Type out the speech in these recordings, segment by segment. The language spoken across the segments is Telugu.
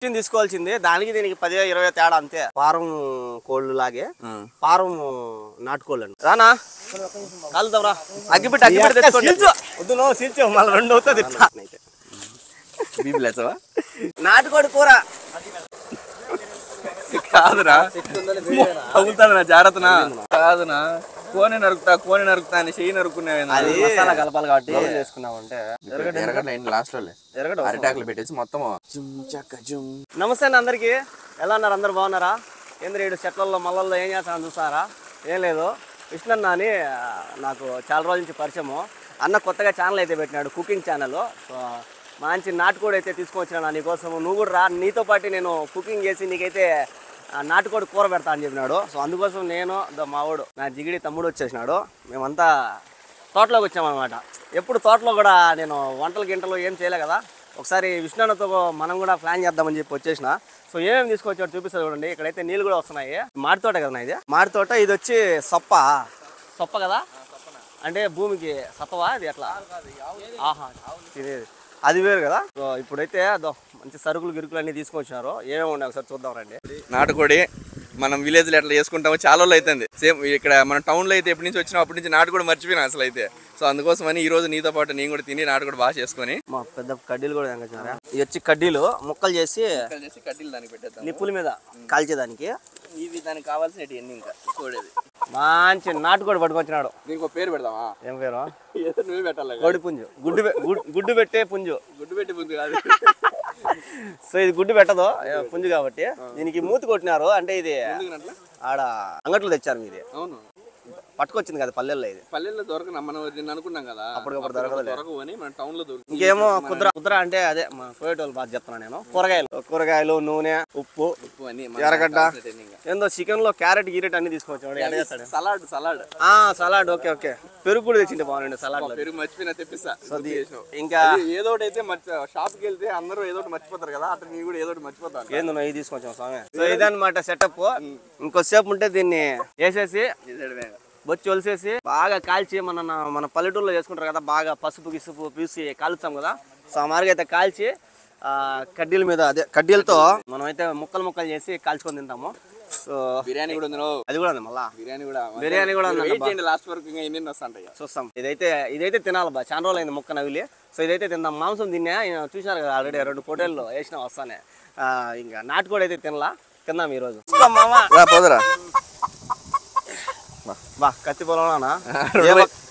తీసుకోవాల్సిందే దానికి దీనికి 10-20 తేడా అంతే. ఫారం కోళ్ళు లాగే ఫారం నాటుకోళ్ళు అండి. రానా కలుద్దాంరా. అగ్గిపెట్టి తెచ్చుకోండి. వద్దు నువ్వు సీల్చావు మళ్ళీ 2 అవుతుంది. నాటుకోడి కూర కాదురా, తగులుతాదనా జాగ్రత్తనా. కాదునా, కోని నరుకుతా అని చెయ్యి నరుక్కునేవి. అది మసాలా కలపాలి కాబట్టి చేసుకున్నామంటే లాస్ట్ లో అరిటాకులు పెట్టేసి మొత్తం. నమస్తే అండి అందరికి. ఎలా ఉన్నారు? అందరు బాగున్నారా? ఏంద్ర 7 చెట్లలో మల్లల్లో ఏం చేస్తానని చూస్తారా? ఏం లేదు, విష్ణన్న అని నాకు చాలా రోజుల నుంచి పరిచయము. అన్న కొత్తగా ఛానల్ అయితే పెట్టినాడు, కుకింగ్ ఛానల్. సో మంచి నాటుకోడి అయితే తీసుకొచ్చినా నీకోసం. నువ్వు కూడా రా, నీతో పాటు నేను కుకింగ్ చేసి నీకైతే నాటుకోడి కూర పెడతా అని చెప్పినాడు. సో అందుకోసం నేను మావాడు నా జిగిడి తమ్ముడు వచ్చేసినాడు. మేమంతా తోటలోకి వచ్చామన్నమాట. ఎప్పుడు తోటలో కూడా నేను వంటలు ఏం చేయలే కదా. ఒకసారి విష్ణుతో మనం కూడా ప్లాన్ చేద్దామని చెప్పి వచ్చేసిన. సో ఏమేమి తీసుకొచ్చాడు చూపిస్తారు చూడండి. ఇక్కడైతే నీళ్ళు కూడా వస్తున్నాయి. మాడి తోట కదా ఇది, మాడి తోట. ఇది వచ్చి సొప్ప కదా, అంటే భూమికి సత్తవా ఇది ఎట్లా? ఆహా, తినేది అది వేరు కదా. సో ఇప్పుడైతే మంచి సరుకులు గిరుకులు అన్ని తీసుకొచ్చినారు. ఏమేమి ఉన్నాయి ఒకసారి చూద్దాం రండి. నాటుకోడి మనం విలేజ్లో ఎట్లా చేసుకుంటామో చాలా రోజులు అవుతుంది. సేమ్ ఇక్కడ మన టౌన్లో అయితే ఎప్పటి నుంచి వచ్చినా అప్పటి నుంచి నాటుకోడి మర్చిపోయినా అసలు అయితే. సో అందుకోసమని ఈ రోజు నీతో పాటు నేను కూడా తిని నాటుకోడి బాగా చేసుకొని మా పెద్ద కడ్డీలు కూడా తెంగొచ్చినారా. ఇవి వచ్చి కడ్డీలు ముక్కలు చేసి కడ్డీలు దానికి పెట్టేద్దాం, నిప్పుల మీద కాల్చేదానికి. ఇవి దానికి కావాల్సినవి ఎన్ని ఇంకా చూడేది. మంచి నాటుకోడి పట్టుకొచ్చినాడు. దీనికి ఒక పేరు పెడదామా? ఏం పేరు? నువ్వే పెట్టాలి. కోడి పుంజు, గుడ్డు పెట్టే పుంజు. గుడ్డు పెట్టి పుంజు కాదు. సో ఇది గుడ్డు పెట్టదు, పుంజు కాబట్టి. దీనికి మూతి కొట్టినారు. అంటే ఇది ఆడ అంగట్లో తెచ్చారు. మీది అవును, పట్టుకొచ్చింది కదా పల్లెల్లో. ఇది పల్లెల్లో దొరకనా, మనం అనుకున్నాం కదా అప్పటికప్పుడు దొరకదు అని మన టౌన్ లో దొరుకుతుంది. ఇంకేమో కుద్ర అంటే అదే మా పోయేటోళ్ళు బాగా చెప్తున్నాను నేను. కూరగాయలు నూనె ఉప్పు అని ఎర్రగడ్డ ఏందో చికెన్ లో క్యారెట్ గీరెట్ అన్ని తీసుకొచ్చాడు. Salad okay. పెరుగు కూడా తెచ్చిండే బాగుండే. సలాడ్ పెరుగు మర్చిపోయినా తెప్పిస్తా. ఇంకా ఏదో ఒకటి అయితే షాప్ కి వెళ్తే అందరూ ఏదో ఒకటి మర్చిపోతారు కదా, అట్లా నీ కూడా ఏదో ఒకటి మర్చిపోతాను. ఏందో ఇది తీసుకొచ్చాం స్వామి. సో ఇదన్నమాట సెటప్. ఇంకొద్దిసేపు ఉంటే దీన్ని వేసేసి బొచ్చి ఒలిసేసి బాగా కాల్చి మన పల్లెటూరులో చేసుకుంటారు కదా, బాగా పసుపు గిసుపు పీసి కాలుస్తాం కదా. సో ఆ మార్గం అయితే కాల్చి కడ్డీల మీద అదే కడ్డీలతో మనం అయితే ముక్కలు చేసి కాల్చుకొని తింటాము. సో బిర్యానీ కూడా ఉంది, అది కూడా ఉంది. మళ్ళా బిర్యానీ కూడా ఉంది. లాస్ట్ వరకు ఎన్ని వస్తాయి చూస్తాం. ఇదైతే తినాలి బా, చాలా రోజులు అయింది ముక్క నవిలి. సో ఇదైతే తిందాం. మాంసం తిన్నా చూసినారు కదా ఆల్రెడీ 2 పోటీల్లో వేసిన వస్తానే. ఇంకా నాటుకోడి అయితే తిందాం ఈరోజు. పోదరా బా కత్తి పొలంలోనా?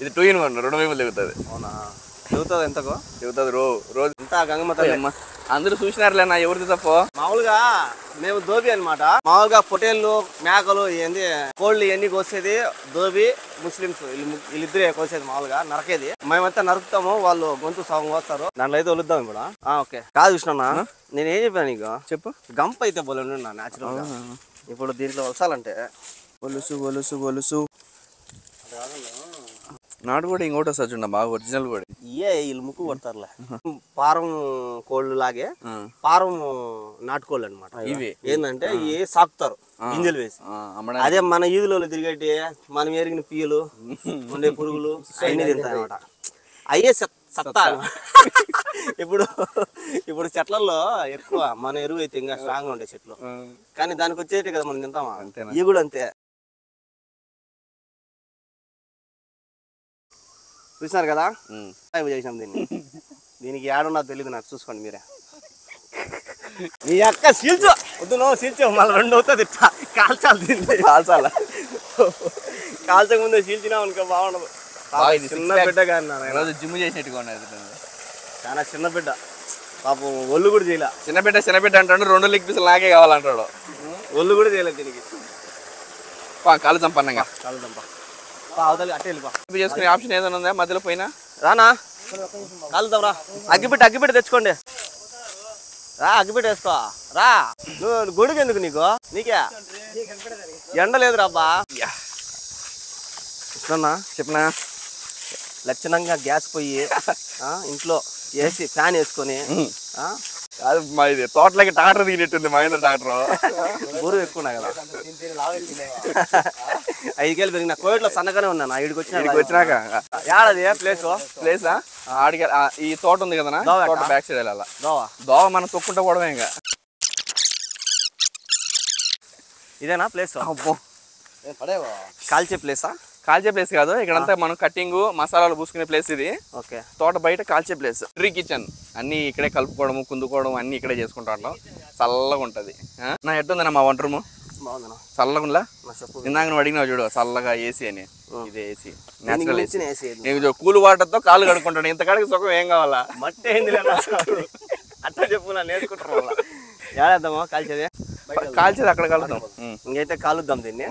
ఇది 2 in 1 2 వైపులు దిగుతుంది. అవునా? దిగుతుంది. ఎంతకు దిగుతుంది? రోజు ఎంత గంగమత. అందరూ చూసినారులే నా, ఎవరిది తప్ప. మామూలుగా మేము దోబి అనమాట. మామూలుగా పొటేళ్ళు మేకలు ఏంది కోళ్ళు ఇవన్నీ కోసేది దోబి, ముస్లిమ్స్ వీళ్ళిద్దరే కోసేది. మామూలుగా నరకేది మేమంతా నరుకుతాము, వాళ్ళు గొంతు సగం కోస్తారు. దాంట్లో అయితే వలుద్దాం ఇప్పుడు. ఓకే కాదు విష్ణన్న, నేను ఏం చెప్పాను నీకు చెప్పు. గంప అయితే బోలే న్యాచురల్ గా. ఇప్పుడు దీంట్లో వలసాలంటే ఒలుసు నాటు కూడా ఇంకోటి వస్తా చూడ బాగా ఒరిజినల్ కూడా. వీళ్ళు ముక్కు కొడతారులే. ఫారం కోళ్ళు లాగే ఫారం నాటుకోళ్ళు అనమాట. ఇవి ఏంటంటే ఇవి సాకుతారు గింజలు వేసి. అదే మన ఈదులో తిరిగేటి మనం ఎరిగిన పీయలు ఉండే పురుగులు అన్ని తింటాయి అనమాట. అయ్యే సత్తా. ఇప్పుడు చెట్లలో ఎక్కువ మన ఎరువు అయితే ఇంకా స్ట్రాంగ్ ఉండే చెట్లు, కానీ దానికి వచ్చేటి కదా మనం తింటామా. ఇవి కూడా అంతే. చూసినారు కదా చేసాం దీనికి ఏడున్నా తెలియదు నాకు. చూసుకోండి మీరే. నీ అక్క సీల్చు. వద్దు నువ్వు సీల్చావు మళ్ళీ 2 అవుతుంది. కాల్చక ముందు సీల్చినావు అనుకో బాగుండదు. చిన్న బిడ్డ కానీ జిమ్ చేసినట్టుగా ఉన్నది. చాలా చిన్న బిడ్డ పాపం. ఒళ్ళు కూడా చేయలే. చిన్న బిడ్డ అంటాడు. 2 లెగ్ పీసులు నాకే కావాలంటాడు. ఒళ్ళు కూడా చేయలేదు దీనికి. కాలు చంపన్నగా కాలు చంప అవతలి అట్టే వెళ్ళిపా. చేసుకునే ఆప్షన్ ఏదైనా ఉందా మధ్యలో పోయినా? రానా కాలుతాం రా. అగ్గిపెట్టి తెచ్చుకోండి. రా అగ్గిపెట్టి వేసుకో రా. నువ్వు గొడుగు ఎందుకు నీకే ఎండ లేదు రాబ్బా. చెప్పనా లక్షణంగా గ్యాస్ పొయ్యి ఇంట్లో వేసి ఫ్యాన్ వేసుకొని. కాదు మా ఇది తోటలకి ట్రాక్టర్ దిగినట్టుంది. మా ఇంట్లో ట్రాక్టర్ బరువు ఎక్కువ కదా. 5 కేలు పెరిగిన కోవిడ్లో సన్నగానే ఉన్నాను. ఇడికి వచ్చినాక ఏడాది ప్లేసా ఆడికి ఈ తోట ఉంది కదా, తోట బ్యాక్ సైడ్ వెళ్ళాలా. దోవ మనం తొక్కుంటా పోవడమే. ఇంకా ఇదేనా ప్లేస్? అబ్బో కాల్చే ప్లేసా? కాల్చే ప్లేస్ కాదు, ఇక్కడంతా మనం కట్టింగ్ మసాలాలు పూసుకునే ప్లేస్ ఇది. ఓకే. తోట బయట కాల్చే ప్లేస్. ట్రీ కిచెన్ అన్నీ ఇక్కడే కలుపుకోవడము, కుందుకోవడం అన్నీ ఇక్కడే చేసుకుంటాం. చల్లగా ఉంటుంది. నా ఎట్టుందన్నా మా వంట రూము? బాగుందన్నా. చల్లగుండా? ఇందాక నువ్వు అడిగినావు చూడు చల్లగా ఏసీ అని. ఇదే ఏసీ, నేచురల్ ఏసీ. నేను కూల్ వాటర్తో కాళ్ళు కడుక్కుంటాను. ఇంతకాడికి సుఖం ఏం కావాలా? మట్టి అయింది అట్లా చెప్పు, నా నేర్చుకుంటాను. ఏడేద్దామా కాల్చేది? కాల్చేది అక్కడ కలుద్దాం. ఇంకైతే కాలుద్దాం దీన్ని.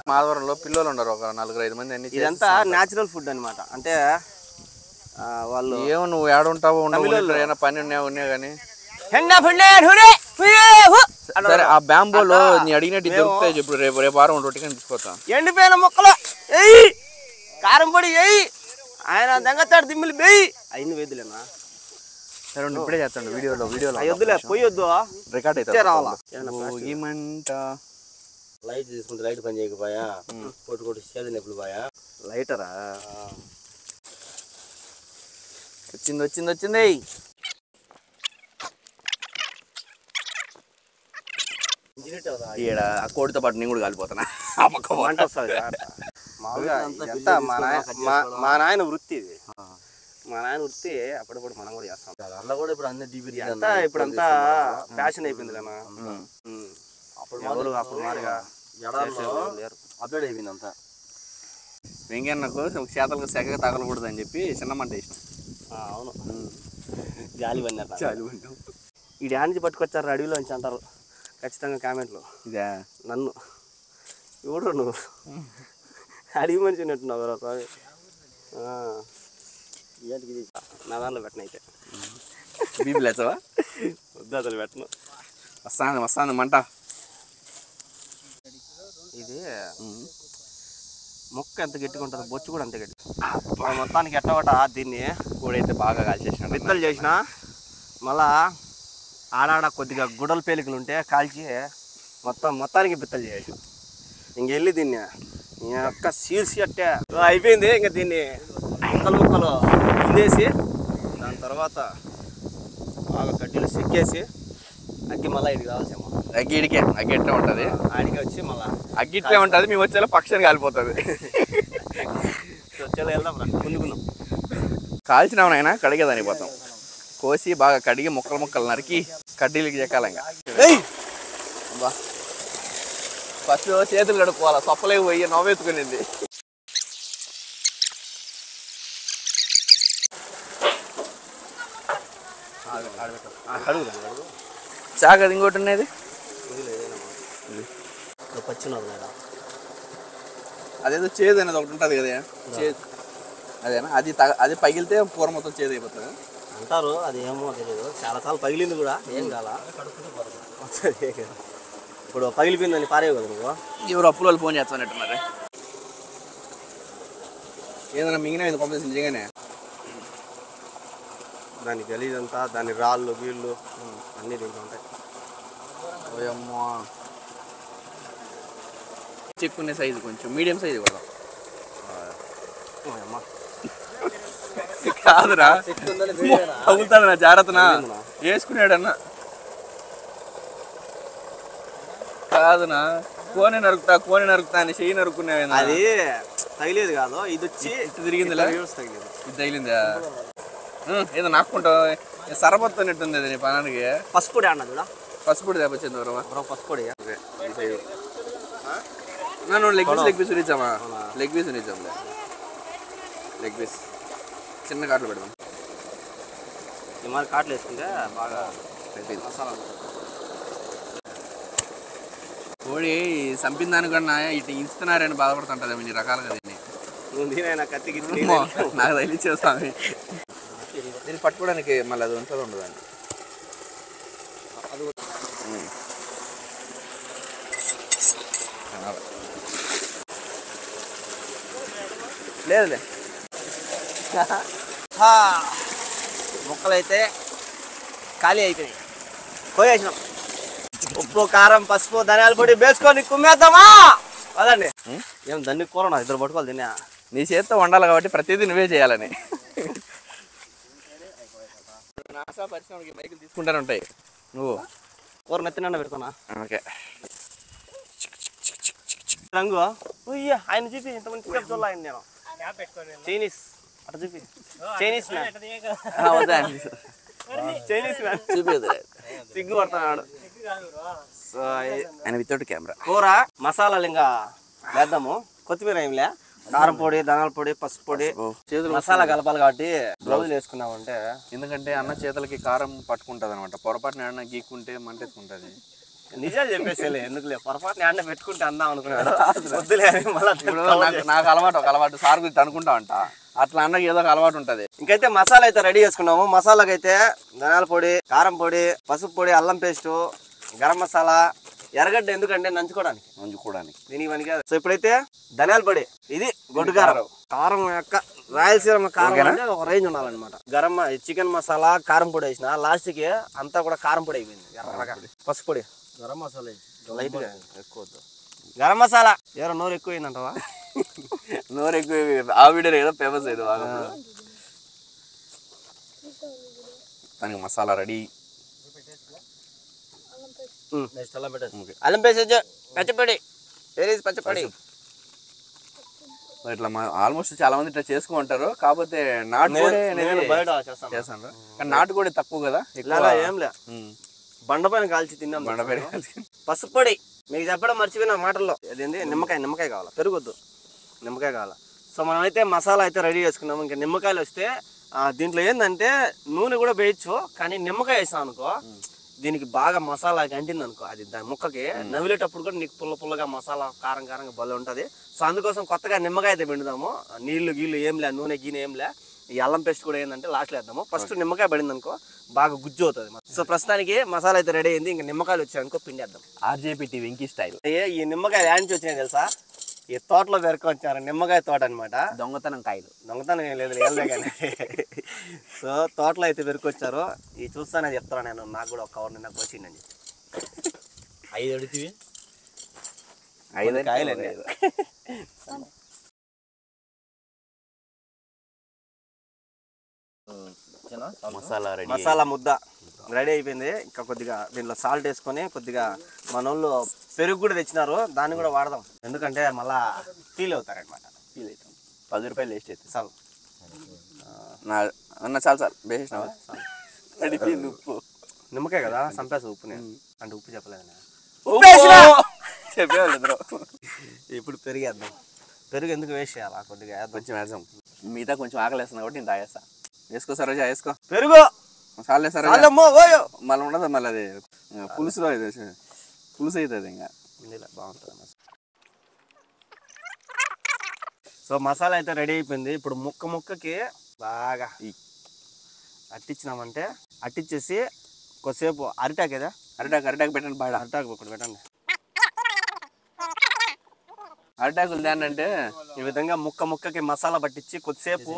మాధవరంలో పిల్లలు ఉండరు, ఒక 4-5 మంది. అన్ని ఇదంతా న్యాచురల్ ఫుడ్ అనమాట. అంటే వాళ్ళు ఏమో నువ్వు ఏడుంటావు ఉండవు, ఏమైనా పని ఉన్నా కానీ. సరే, ఆ బ్యాంబోలో నీ అడిగినట్టు దొరుకుతాయి చెప్పు. రేపు వారం రొట్టె కానీ తీసుకొస్తా. ఎండిపోయిన మొక్కలు ఎయ్యి, కారం పొడి ఎయ్యి, ఆయన దెంగతాడు దిమ్మిలు బెయ్యి. అయిన వేదులేనా? సరే ఇప్పుడే చేస్తాడు. వీడియోలో వద్దులే, పోయొద్దు, రికార్డ్ అయితే రావాలా? లైట్ తీసుకుంటే లైట్ పని చేయకపోయా, కొట్టు చేదు నొప్పులు పోయా. లైటరా? వచ్చింది. ఈడ ఆ కోడితో పాటు నేను కూడా కాలిపోతున్నా. మంట వస్తుంది మామూలుగా. ఇదంతా మా నాయన వృత్తి ఇది. మా నాయన వృత్తి అప్పుడప్పుడు మనం కూడా చేస్తాం. అలా కూడా ఇప్పుడు అన్ని డిగ్రీ ఇప్పుడంతా ఫ్యాషన్ అయిపోయింది కదా. అప్పుడు మాదిరిగా అప్డేట్ అయిపోయింది అంతా. వెంకన్నకు చేతలకు సెగ తగలకూడదు అని చెప్పి చిన్న మంట వేసిన. అవును, జాలి పడినారు. ఈ డ్యాన్స్ పట్టుకొచ్చారు అడవిలోంచి అంటారు ఖచ్చితంగా కామెంట్లో. ఇదే నన్ను ఎవడు నువ్వు అడిగి మంచి ఉన్నట్టున్నావు స్వామి. నా దాంట్లో పెట్టిన అయితే బీపీ లేచవా? వద్దు, అసలు పెట్టను. వస్తాను మంట. ఇది మొక్క ఎంత గట్టిగా ఉంటుంది, బొచ్చు కూడా అంతే గట్టి. మొత్తానికి ఎట్టవట దీన్ని కూడైతే బాగా కాల్చేసిన, బిత్తలు చేసిన, మళ్ళా ఆడాడ కొద్దిగా గుడల పేలికలు ఉంటే కాల్చి మొత్తానికి బిత్తలు చేసి ఇంకెళ్ళి దీన్ని ఒక్క సీల్సి అట్టే అయిపోయింది. ఇంకా దీన్ని ముక్కలు ఇందేసి దాని తర్వాత బాగా కడ్డీలు చెక్కేసి అగ్గి మళ్ళీ ఇడికి రావాల్సేమో. అగ్గి ఎట్లా ఉంటుంది? ఆడికి వచ్చి మళ్ళీ అగ్గి ఇట్లే ఉంటుంది. మేము వచ్చేలా పక్షాన్ని కాలిపోతుంది. వచ్చేలా వెళ్దాం రా, ముందుకుందాం. కాల్చినావు నాయన, కడిగేదానికి పోతాం. కోసి బాగా కడిగి ముక్కలు నరికి కడ్డీలకి చెక్కాలి. ఇంకా ఫస్ట్ చేతులు కడుక్కోవాలా, సొప్పలేవి పోయి నవ్వెత్తుకునింది. చాకది ఇంకోటి ఉన్నది అదేదో చేదు అనేది ఒకటి ఉంటుంది కదా, చేదు అదేనా? అది పగిలితే కూర మొత్తం చేదు అయిపోతుంది అంటారు. అది ఏమో తెలియదు, చాలాసార్లు పగిలింది కూడా, ఏం కాల. ఇప్పుడు పగిలిపోయిందని పారేవు కదా నువ్వు. ఎవరు అప్పుల ఫోన్ చేస్తానట్టు మరి ఏదైనా మిగిలిన పంపించి నిజంగానే దాని గలీజంతా, దాని రాళ్ళు గీళ్ళు అన్నీ దీంట్లో ఉంటాయి. ఓయమ్మా, చెక్కునే సైజు కొంచెం మీడియం సైజు కూడా కాదురా, తగులుతాదన్నా, జాగ్రత్తనా వేసుకున్నాడన్నా. కాదునా, కోనే నరుకుతా అని చెయ్యి నరుక్కునేవి. అది తగిలేదు కాదు, ఇది వచ్చి ఇటు తిరిగిందిలే. తగిలేదు. ఇది తగిలిందా? ఏదో నాకుంటావు సరబత్తు నెట్టుంది అది నీ పనానికి. పసుపొడి అన్న చూడ, పసుపొడి తెప్పించింది ఎవరమ్మా? పసుపొడి నన్ను లెగ్ పీస్ ఇచ్చామా? లెగ్ పీస్ ఇచ్చాంలే, లెగ్ పీస్ చిన్న కాట్లు పెడదాం. ఈ మరి కాట్లు వేసుకుంటే బాగా మసాలా. కోడి చంపిన దానికన్నా ఇటు ఇస్తున్నారని బాధపడుతుంటుంది ఇన్ని రకాలుగా. దీన్ని కత్తికి నాకు తగిలిచ్చే స్వామి. దీన్ని పట్టుకోవడానికి మళ్ళీ అది ఉంటుంది ఉండదండి. లేదులే, ముక్కలైతే ఖాళీ అయిపోయినాయి, పోయేసినాం. ఉప్పు కారం పసుపు ధనియాల పొడి వేసుకొని కుమ్మేద్దామా? అదండి. ఏం దాన్ని కూర నా ఇద్దరు పట్టుకోవాలి తిన్నా. నీ చేత్తో వండాలి కాబట్టి ప్రతిదీ నువ్వే చేయాలని. నాసా పరిశ్రమకి బైకులు తీసుకుంటానే ఉంటాయి. నువ్వు కూర నెత్తిన పెడుతున్నా. ఓకే, రంగు ఉయ్య ఆయన చూపి ఇంతమంది చూడాలి ఆయన నేను చైనీస్ అట్లా చూపి చైనీస్ చైనీస్ చూపేది సిగ్గుపడుతున్నాడు. సో ఆయన వితౌట్ కెమెరా. కూర మసాలాలు ఇంకా వేద్దాము. కొత్తిమీర ఏంలే, కారం పొడి, ధనాల పొడి, పసుపు పొడి, చేతులు మసాలా కలపాలి కాబట్టి గ్లౌజులు వేసుకున్నామంటే, ఎందుకంటే అన్న చేతులకి కారం పట్టుకుంటది అనమాట. పొరపాటున ఏమన్నా గీక్కుంటే మంటెత్తుకుంటది. నిజాలు చెప్పేసేలే ఎందుకులే, పొరపాటున ఏమన్నా పెట్టుకుంటే అందాం అనుకున్నాడు. వద్దులే మళ్ళీ నాకు ఒక అలవాటు సార్ గురించి అనుకుంటా అంట. అట్లా అన్నకి ఏదో ఒక అలవాటు ఉంటది. ఇంకైతే మసాలా అయితే రెడీ చేసుకున్నాము. మసాలాకి అయితే ధనాల పొడి, కారం పొడి, పసుపు పొడి, అల్లం పేస్టు, గరం మసాలా, ఎర్రగడ్డ ఎందుకంటే నంచుకోవడానికి దీనికి పని కాదు. సో ఇప్పుడైతే ధనియాల పొడి, ఇది గొడ్డు కారం. కారం యొక్క రాయలసీమ కారం అంటే ఒక రేంజ్ ఉండాలన్నమాట. చికెన్ మసాలా, కారం పొడి వేసిన లాస్ట్కి అంతా కూడా కారం పొడి అయిపోయింది. ఎర్రగా పసుపు పొడి, గరం మసాలా లైట్ గా ఎక్కువ, గరం మసాలా ఎవరో నోరు ఎక్కువ అయిందంటవా? నోరు ఎక్కువ ఆ వీడియో ఏదో ఫేమస్ అయ్యేది బాగా. దానికి మసాలా రెడీ. అల్లం పేస్ట్, పచ్చిపొడి, పచ్చిపొడి. ఇట్లా ఆల్మోస్ట్ చాలా మంది ఇట్లా చేసుకుంటారు. కాకపోతే నాటుకోడి చేస్తాను, కానీ నాటుకోడి తక్కువ కదా. ఏం లే, బండపైన కాల్చి తిన్నాం. బండపైన పసుపు పొడి మీకు చెప్పడం మర్చిపోయిన మాటల్లో, అదేంటి నిమ్మకాయ కావాలా, పెరుగొద్దు, నిమ్మకాయ కావాలా. సో మనమైతే మసాలా అయితే రెడీ చేసుకున్నాము. ఇంకా నిమ్మకాయలు వస్తే దీంట్లో ఏంటంటే నూనె కూడా వేయచ్చు, కానీ నిమ్మకాయ వేసాం అనుకో దీనికి బాగా మసాలా గంటింది అనుకో, అది దాని ముక్కకి నవ్విలేటప్పుడు కూడా నీకు పుల్లగా మసాలా కారంగా భలే ఉంటుంది. సో అందుకోసం కొత్తగా నిమ్మకాయ అయితే పిండుదాము. నీళ్లు గీళ్ళు ఏంలే, నూనె గీనె ఏంలే. ఈ అల్లం పేస్ట్ కూడా ఏంటంటే లాస్ట్లో వేద్దాము. ఫస్ట్ నిమ్మకాయ పడింది అనుకో బాగా గుజ్జు అవుతుంది. సో ప్రస్తుతానికి మసాలా అయితే రెడీ అయింది. ఇంకా నిమ్మకాయలు వచ్చాయనుకో పిండేద్దాం. ఆర్జేపీ వెంకీ స్టైల్. ఈ నిమ్మకాయలు యాడ్ నుంచి వచ్చినాయి తెలుసా? ఈ తోటలో పెరుకొచ్చారు, నిమ్మకాయ తోట అనమాట. దొంగతనం ఏం లేదు కానీ. సో తోటలో అయితే పెరుకొచ్చారు. ఈ చూస్తానే చెప్తాను నేను, నాకు కూడా ఒక కవర్ నిన్న వచ్చిందని. 5 అడిగితే 5 కాయలండి. మసాలా ముద్ద రెడీ అయిపోయింది. ఇంకా కొద్దిగా దీంట్లో సాల్ట్ వేసుకొని, కొద్దిగా మన వాళ్ళు పెరుగు కూడా తెచ్చినారు, దాన్ని కూడా వాడదాం. ఎందుకంటే మళ్ళా ఫీల్ అవుతారనమాట. 10 రూపాయలు వేస్ట్ అవుతుంది. చాలు అన్న, చాలు వేసినావా? ఉప్పు, నిమ్మకాయ కదా సంపేస ఉప్పు. నేను అంటే ఉప్పు చెప్పలేదు, చెప్పేవాళ్ళు. ఇప్పుడు పెరిగేద్దాం. పెరుగు ఎందుకు వేస్ట్ చేయాలా, కొద్దిగా కొంచెం వేద్దాం. మిగతా కొంచెం ఆకలి వేస్తున్నా కాబట్టి నేను తాగేస్తా. వేసుకో సరోజా, వేసుకో పెరుగు. చాలే సరోజా, మళ్ళీ ఉండదు. మళ్ళీ అది పులుసులో పులుసు అవుతుంది. ఇంకా బాగుంటుంది. సో మసాలా అయితే రెడీ అయిపోయింది. ఇప్పుడు ముక్కకి బాగా అట్టించినామంటే, అట్టించేసి కొద్దిసేపు అరిటాకు కదా, అరిటాకు పెట్టండి. బాగా అరిటాకు ఒకటి పెట్టండి. అరిటాకులు ఏంటంటే ఈ విధంగా ముక్కకి మసాలా పట్టించి కొద్దిసేపు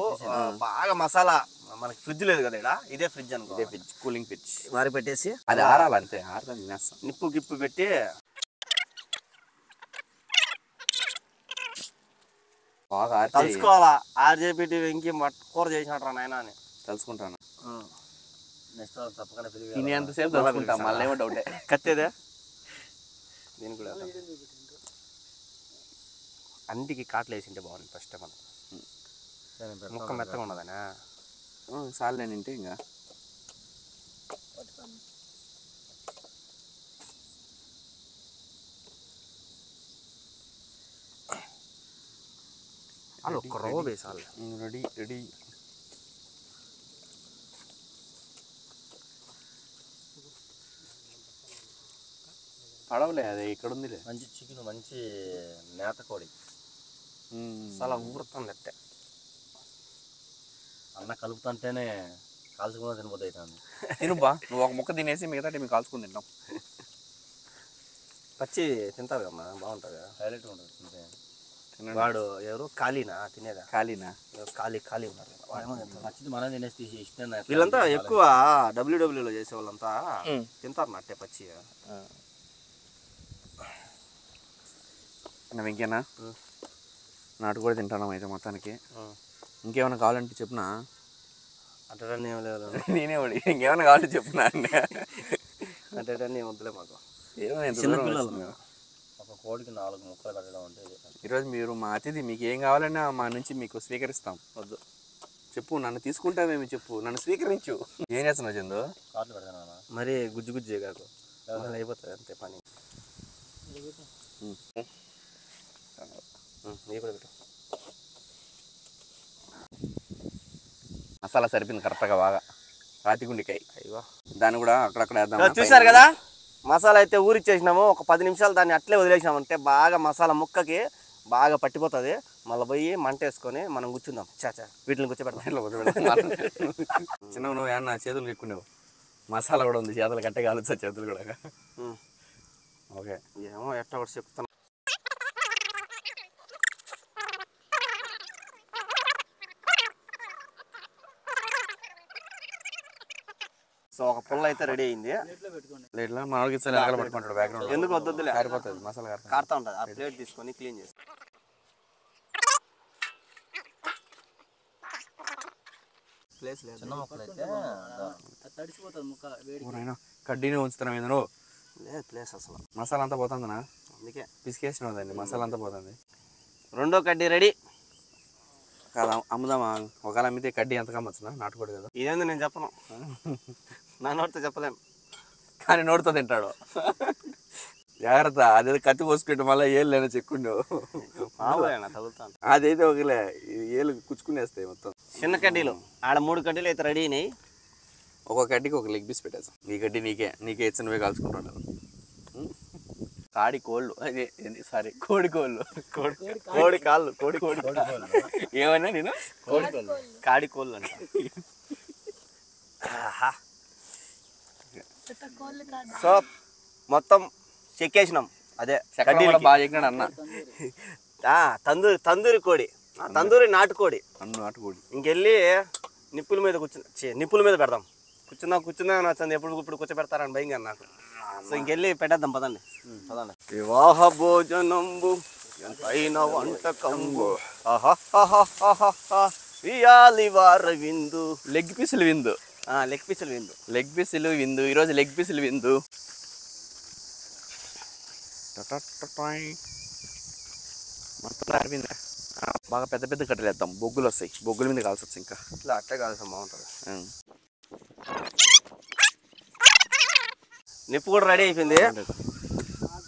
బాగా మసాలా, మనకి ఫ్రిడ్జ్ లేదు కదా ఇక్కడ, ఇదే ఫ్రిడ్జ్ అనుకో, ఇదే ఫ్రిడ్జ్, కూలింగ్ ఫ్రిడ్జ్ వారి పెట్టేసి అది ఆరాలి అంతే. ఆరుతా తినేస్తాం. నిప్పు గిప్పు పెట్టి బాగా తలుసుకోవాలా. ఆర్జేపీ వెంకీ కూర చేసినట్రా నాయన అని తలుసుకుంటాను. నెక్స్ట్ తప్పకుండా తినేంతసేపు తలుసుకుంటాం. మళ్ళీ ఏమో డౌటే. కత్తేదే దీనికి కూడా అంటికి కాట్లు వేసింటే బాగుంది. ఫస్ట్ మనం ముక్క మెత్తగా ఉండదనా సార్లే నింటే ఇంకా వాళ్ళు ఒక్క రవ్వ వేసాలి. రెడీ. పడవలే, అదే ఇక్కడ ఉందిలే. మంచి చికెన్, మంచి నేత కోడి, చాలా ఊరుతుంది అట్టే. అన్న కలుపుతుంటేనే కాల్చుకున్న తినబోతు అవుతుంది. తినుబా, నువ్వు ఒక ముక్క తినేసి మిగతా మేము కాల్చుకుని తింటాం. పచ్చి తింటారు కమ్మా, బాగుంటుంది, హైలైట్ ఉంటుంది. వాడు ఎవరు ఖాళీనా తినేదా? ఖాళీనా? ఖాళీ ఉన్నారు. పచ్చిది మనం తినేసి ఇష్టం. వీళ్ళంతా ఎక్కువ డబ్ల్యూడబ్ల్యూలో చేసే వాళ్ళంతా తింటారు నట్టే పచ్చి. ఇంకేనా నాటు కూడా తింటాను అయితే మొత్తానికి. ఇంకేమైనా కావాలంటే చెప్పునా? అంటే ఏం లేదు, నేనే వాడి ఇంకేమైనా కావాలంటే చెప్పునా? అంటే ఏం వద్దులే మాకు. చిన్నపిల్లలు ఒక కోడికి 4 ముక్కలు కట్టడం అంటే ఈరోజు మీరు మా అతిథి, మీకు ఏం కావాలన్నా మా నుంచి మీకు స్వీకరిస్తాం. వద్దు చెప్పు, నన్ను తీసుకుంటావేమి చెప్పు, నన్ను స్వీకరించు. ఏం చేస్తున్నావు చందు? కార్లు పెడతానా? మరి గుజ్జు కాకు, అయిపోతుంది అంతే పని. నీ కూడా పెట్టు. మసాలా సరిపోయింది కరెక్ట్గా బాగా. రాతిగుండికాయ అయ్యో, దాన్ని కూడా అక్కడక్కడ వేద్దాం. చూసారు కదా, మసాలా అయితే ఊరిచ్చేసినాము. ఒక 10 నిమిషాలు దాన్ని అట్లే వదిలేసినామంటే బాగా మసాలా ముక్కకి బాగా పట్టిపోతుంది. మళ్ళీ పోయి మంట వేసుకొని మనం కూర్చుందాం. చాచా వీటిని కూర్చోబెడతాం. చిన్న నువ్వు ఏమన్నా చేతులు ఎక్కున్నావు, మసాలా కూడా ఉంది చేతులు గట్టే కాలుస్తా చేతులు కూడా. ఓకే, ఏమో ఎట్లా ఒకటి చెప్తాను. సో ఒక పుల్ల అయితే రెడీ అయింది. ప్లేట్లో మనకి వెనకాల పట్టుకుంటాడు బ్యాక్గ్రౌండ్. ఎందుకు వద్దులే, కారిపోతుంది మసాలా కారుతా ఉంటుంది. ఆ ప్లేట్ తీసుకొని క్లీన్ చేసి ప్లేస్ లేదు. చిన్న ముక్కలు అయితే తడిసిపోతుంది ముక్క వేడి. కడ్డీనే ఉంచుతున్నాం ఏదో లేదు ప్లేస్ అసలు. మసాలా అంతా పోతుందనా? అందుకే పిసికేసినావు దాన్ని, మసాలా అంతా పోతుంది. రెండో కడ్డీ రెడీ కాదా, అమ్ముదామా? ఒకవేళ అమ్మితే కడ్డీ ఎంత కమ్మచ్చునా? నాటుకోడు కదా. ఇదేంది నేను చెప్పను, నా నోటితో చెప్పలేము. కానీ నోటితో తింటాడు. జాగ్రత్త, అదేదో కత్తి పోసుకుంటే మళ్ళీ ఏళ్ళు లేనా చెక్కుండు. తగులుతాను. అదైతే ఒకలే, ఏళ్ళు కుచ్చుకునేస్తాయి మొత్తం. చిన్న కడ్డీలు ఆడ 3 కడ్డీలు అయితే రెడీ అయినాయి. ఒక్కొక్క కడ్డీకి ఒక లెగ్ పీస్ పెట్టేసాం. ఈ కడ్డీ నీకే ఇచ్చిన నువ్వే కాల్చుకుంటున్నాను. కాడి కోళ్ళు, అదే సారీ, కోడి కోళ్ళు. కోడి కాళ్ళు, కోడి ఏమన్నా నేను కాడి కోళ్ళు అంట. సో మొత్తం చెక్కేసినాం. అదే కడ్డీలు బాగా చెక్కినాడు అన్న. తందూరి కోడి, తందూరి నాటుకోడి. నాటుకోడి ఇంకెళ్ళి నిప్పుల మీద పెడదాం. కూర్చుందా నచ్చింది. ఇప్పుడు కూర్చోబెడతారని భయంగా నాకు. సో ఇంకెళ్ళి పెట్టేద్దాం, పదండి. వివాహ భోజనంబు ఎంతైన వంటకంబు ఇయాలి వార విందు. లెగ్ పీసులు విందు. లెగ్ పీసులు విందు. ఈరోజు లెగ్ పీసులు విందు. మొత్తం ఆరిపోయిందా? బాగా పెద్ద పెద్ద కట్టెలు వేద్దాం, బొగ్గులు వస్తాయి. బొగ్గుల మీద కాల్సొచ్చు. ఇంకా ఇట్లా అట్లే కాల్సాం, బాగుంటుంది. నిప్పు కూడా రెడీ అయిపోయింది.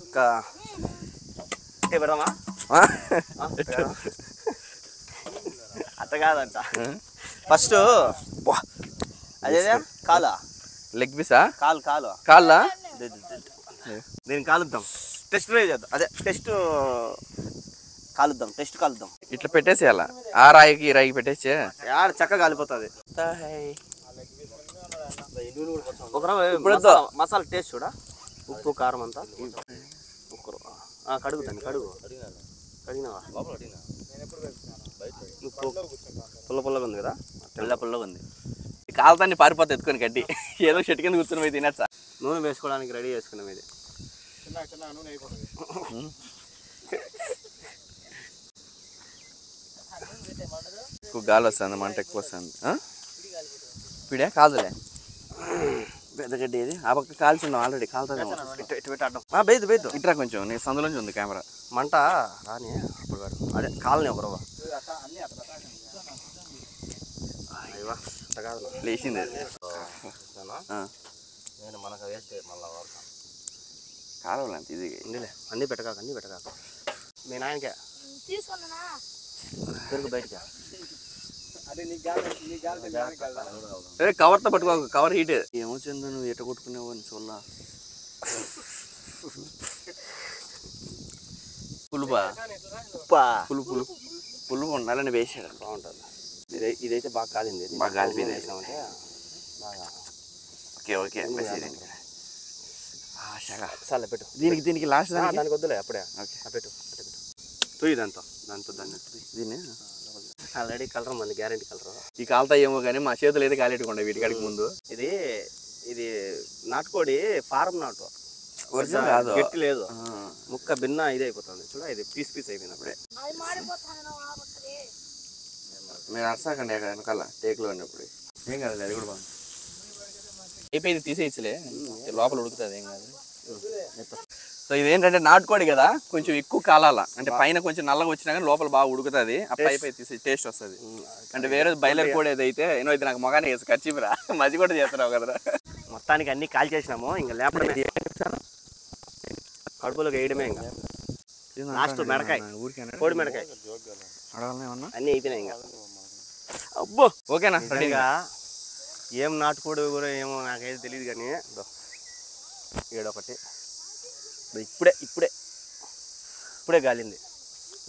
ఇంకా పెడదామా? అట్ట కాదంట. ఫస్ట్ అదే కాలా లెగ్ పీసా? కాళ్ళ దీన్ని కాలుద్దాం. టెస్ట్ డ్రైవ్ చేద్దాం. అదే టెస్ట్ కాలుద్దాం. ఇట్లా పెట్టేసేయాల. ఆ రాయికి ఈ రాయికి పెట్టేసి ఆడ చక్కగా కాలిపోతుంది. మసాలా టేస్ట్ చూడ, ఉప్పు కారం అంతా. కడుగుతాను. కడిగినావా? ఉప్పు పుల్లగా ఉంది కదా, పుల్లగా ఉంది. కాలుతాన్ని పారిపోతా ఎత్తుకొని గడ్డి. ఏదో చెట్టు కింద కూర్చొని పోయి తినచ్చా. నూనె వేసుకోవడానికి రెడీ చేసుకున్నాం. ఇది ఎక్కువ గాలి వస్తుంది, మంట ఎక్కువ వస్తుంది. ఇప్పుడే కాదులే, పెద్ద గడ్డి. ఇది ఆ పక్క కాల్చున్నాం ఆల్రెడీ. కాలుతుంది బేదు ఇట్రా కొంచెం. నేను సందులోంచి ఉంది కెమెరా. మంట రాని అప్పుడు వాడు అదే కాలని ఒకరు లేచింది. నేను మనకు వేస్ట్ మళ్ళీ కాలవాలంత ఇది అన్నీ పెట్టకాక. మీ నాయనకే పెరుగు బయటకా. కవర్తో పట్టుకో, కవర్ హీట్. ఏమో చందు, నువ్వు ఎట్ట కొట్టుకునేవో అని చూడలా. పులుపు ఉండాలని వేసాడు, బాగుంటుంది. ఇదైతే బాగా కాలింది. బాగా కాలిపోయింది. బాగా ఓకే సరే పెట్టు. దీనికి లాస్ట్ దానికి వద్దులే, అప్పుడే పెట్టు. తుయ్యి దాంతో దాన్ని దీన్ని ఆల్రెడీ కలర్ మంది, గ్యారెంటీ కలర్. ఈ కాలుతా ఏమో కానీ మా చేతులు అయితే కాలేట్టుకుండే వీటికాడికి ముందు. ఇది నాటుకోడి ఫారం నాటు, ఒరిజినల్ కాదు, గట్టి లేదు. ముక్క భిన్న ఇది అయిపోతుంది చూడ. ఇది పీస్ అయిపోయింది అప్పుడే. మీరు అర్సాకండి అక్కడ వెనకాల టేక్లో ఉన్నప్పుడు. ఏం కాదు, అది కూడా బాగుంది. అయిపోయింది, తీసేయచ్చులే, లోపల ఉడుకుతుంది. ఏం కాదు. సో ఇదేంటంటే నాటుకోడి కదా, కొంచెం ఎక్కువ కాలాల, అంటే పైన కొంచెం నల్లగా వచ్చినా కానీ లోపల బాగా ఉడుకుతుంది, ఆ పై తీసి టేస్ట్ వస్తుంది. అంటే వేరే బయలర్ కోడి ఏదైతే ఏనో ఇది నాకు మొగానే వేసి ఖర్చిపురా మధ్య కూడా చేస్తున్నావు కదరా. మొత్తానికి అన్ని కాల్ చేసినాము, ఇంకా లేపడమే, కడుపులోకి వేయడమే. ఇంకా లాస్ట్ మెడకాయ, కోడి మెడకాయ అన్నీ అయిపోయినాయి ఇంకా. అబ్బో ఓకేనా? ఇంకా ఏం నాటుకోడి కూడా ఏమో నాకైతే తెలియదు కానీ ఏడొకటి ఇప్పుడే గాలింది,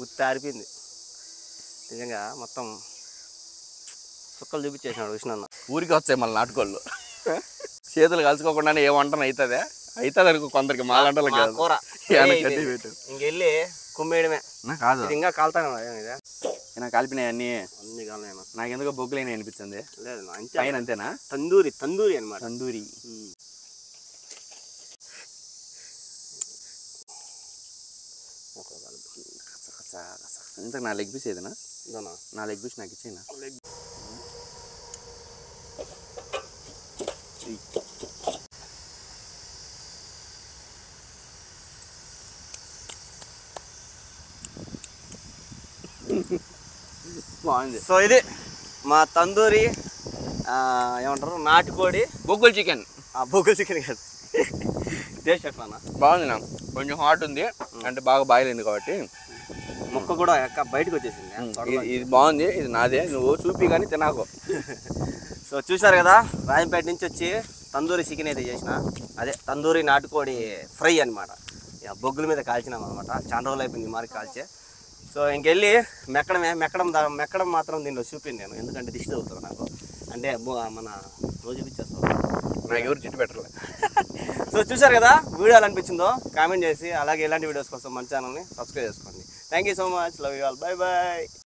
ఉత్తి ఆరిపోయింది. నిజంగా మొత్తం సుక్కలు చూపించేసినాడు విష్ణన్న. ఊరికి వస్తాయి మళ్ళీ నాటుకోళ్ళు, చేతులు కలుసుకోకుండానే ఏ వంటన అవుతుంది అనుకో కొందరికి, మాలంటలకి కాదు. కూర ఇంకెళ్ళి కుమ్మేయడమే కాదు, ఇది ఇంకా కాలుతాను. నాకు కాల్పినాయి అన్నీ కాలైనా నాకు ఎందుకో బొగ్గులేని అనిపించింది. లేదు అంతే, పైన అంతేనా? తందూరి అనమాట. తందూరి. ఇంతకు నా లెగ్ పీస్ ఏదైనా? నా లెగ్ పీస్ నాకు ఇచ్చేనా? బాగుంది. సో ఇది మా తందూరి ఏమంటారు నాటుకోడి బొగ్గుల చికెన్. బొగ్గుల చికెన్ కాదు, టేస్ట్ ఎట్లా బాగుంది. నా కొంచెం హాట్ ఉంది, అంటే బాగా బాయిల్ అయింది కాబట్టి ముక్క కూడా బయటకు వచ్చేసింది. ఇది బాగుంది, ఇది నాదే, నువ్వు చూపి కానీ తినాకు. సో చూసారు కదా, రాజంపేట నుంచి వచ్చి తందూరి చికెన్ అయితే చేసిన, అదే తందూరి నాటుకోడి ఫ్రై అనమాట. బొగ్గుల మీద కాల్చినాం అనమాట, చాలా రోజులు అయిపోయింది మరి కాల్చే. సో ఇంకెళ్ళి మెక్కడం మాత్రం దీనిలో చూపింది నేను, ఎందుకంటే దిష్టి అవుతుంది నాకు, అంటే మన రోజు చూపించేస్తాం, నాకు ఎవరు జిట్టు పెట్టలే. సో చూసారు కదా, వీడియో ఎలా అనిపించిందో కామెంట్ చేసి, అలాగే ఇలాంటి వీడియోస్ కోసం మన ఛానల్ని సబ్స్క్రైబ్ చేసుకోండి. Thank you so much, love you all, bye bye.